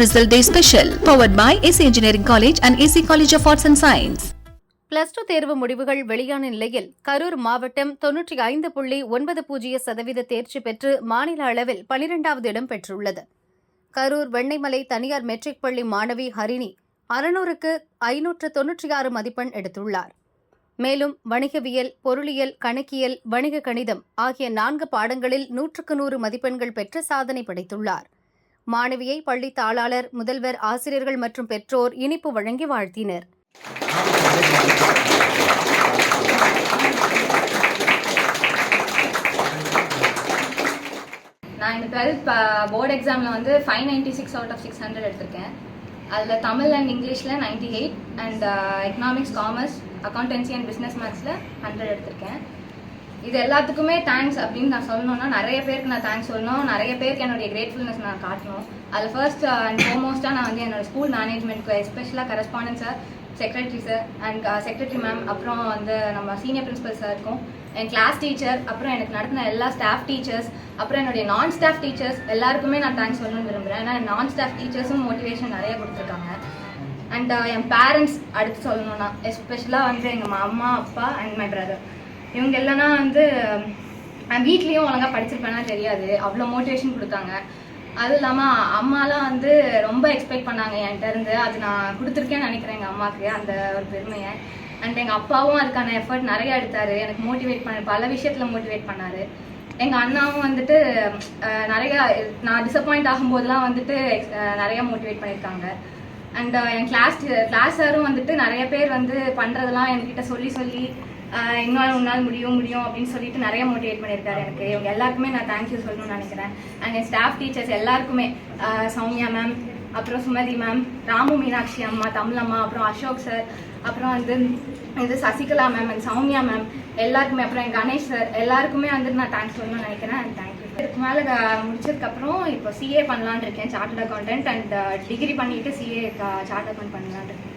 Result Day Special, powered by AC Engineering College and AC College of Arts and Science. +2 தேர்வு முடிவுகள் வெளியான நிலையில் கரூர் மாவட்டம் 95.90% தேர்ச்சி பெற்று மாநில அளவில் 12வது இடம் பெற்றுள்ளது. கரூர் வெண்ணைமலை தனியார் மெட்ரிக் பள்ளி மாணவி ஹரிணி 600க்கு 596 மதிப்பெண் எடுத்துள்ளார். மேலும் வணிகவியல், பொருளியல், கணக்கியல், வணிக கணிதம் ஆகிய 4 பாடங்களில் 100க்கு 100 மதிப்பெண்கள் பெற்று சாதனை படைத்துள்ளார். மாணவியை பள்ளி தாளாளர், முதல்வர், ஆசிரியர்கள் மற்றும் பெற்றோர் இனிப்பு வழங்கி வாழ்த்தினர். நான் இந்த 12th போர்டு எக்ஸாமில் வந்து 596 out of 600 எடுத்திருக்கேன். அதில் தமிழ் அண்ட் இங்கிலீஷில் 98 and economics, commerce, accountancy and business மேத்ஸில் 100 எடுத்திருக்கேன். இது எல்லாத்துக்குமே தேங்க்ஸ் அப்படின்னு நான் சொல்லணும்னா நிறைய பேருக்கு நான் தேங்க்ஸ் சொல்லணும். நிறைய பேருக்கு என்னுடைய கிரேட்ஃபுல்னஸ் நான் காட்டணும். அதில் ஃபர்ஸ்ட் அண்ட் ஃபோர்மோஸ்ட்டாக நான் வந்து என்னோட ஸ்கூல் மேனேஜ்மெண்ட்க்கு, எஸ்பெஷலாக correspondent sir, secretary sir and secretary ma'am, அப்புறம் வந்து நம்ம சீனியர் பிரின்சிபல் சார் இருக்கும், என் கிளாஸ் டீச்சர், அப்புறம் எனக்கு நடத்தின எல்லா ஸ்டாஃப் டீச்சர்ஸ், அப்புறம் என்னுடைய நான் ஸ்டாஃப் டீச்சர்ஸ் எல்லாருக்குமே நான் தேங்க்ஸ் சொல்லணும்னு விரும்புகிறேன். ஏன்னா நான் ஸ்டாஃப் டீச்சர்ஸும் மோட்டிவேஷன் நிறைய கொடுத்துருக்காங்க. அண்ட் என் பேரண்ட்ஸ் அடுத்து சொல்லணும்னா எஸ்பெஷலாக வந்து எங்கள் அம்மா, அப்பா அண்ட் மை பிரதர், இவங்க இல்லைன்னா வந்து நான் வீட்லேயும் ஒழுங்காக படிச்சிருப்பேன்னா தெரியாது. அவ்வளோ மோட்டிவேஷன் கொடுத்தாங்க. அதுவும் இல்லாமல் அம்மாலாம் வந்து ரொம்ப எக்ஸ்பெக்ட் பண்ணாங்க என்கிட்ட இருந்து. அது நான் கொடுத்துருக்கேன்னு நினைக்கிறேன் எங்கள் அம்மாவுக்கு அந்த ஒரு பெருமையை. அண்ட் எங்கள் அப்பாவும் அதுக்கான எஃபர்ட் நிறைய எடுத்தார். எனக்கு மோட்டிவேட் பல விஷயத்தில் மோட்டிவேட் பண்ணார். எங்கள் அண்ணாவும் வந்துட்டு நிறைய நான் டிசப்பாயிண்ட் ஆகும்போதெல்லாம் வந்துட்டு நிறைய மோட்டிவேட் பண்ணியிருக்காங்க. அண்ட் என் கிளாஸ் சாரும் வந்துட்டு நிறைய பேர் வந்து பண்ணுறதெல்லாம் என்கிட்ட சொல்லி உன்னால் முடியும் அப்படின்னு சொல்லிட்டு நிறைய மோட்டிவேட் பண்ணியிருக்காரு எனக்கு. இவங்க எல்லாருக்குமே நான் தேங்க்யூ சொல்லணும்னு நினைக்கிறேன். அண்ட் என் ஸ்டாஃப் டீச்சர்ஸ் எல்லாருக்குமே, சௌமியா மேம், அப்புறம் சுமதி மேம், ராமு மீனாட்சி அம்மா, தமிழம்மா, அப்புறம் அசோக் சார், அப்புறம் வந்து இது Sasikala ma'am and Soumya ma'am எல்லாருக்குமே, அப்புறம் என் கணேஷ் சார் எல்லாருக்குமே வந்துட்டு நான் தேங்க்ஸ் சொல்லணும்னு நினைக்கிறேன். And thank you. இதுக்கு மேலே முடிச்சதுக்கப்புறம் இப்போ CA பண்ணலான்னு இருக்கேன், சார்ட்டர்ட் அக்கௌண்டன்ட். அண்ட் டிகிரி பண்ணிட்டு CA சார்ட்டர்ட் அக்கௌண்ட் பண்ணலான்னு இருக்கேன்.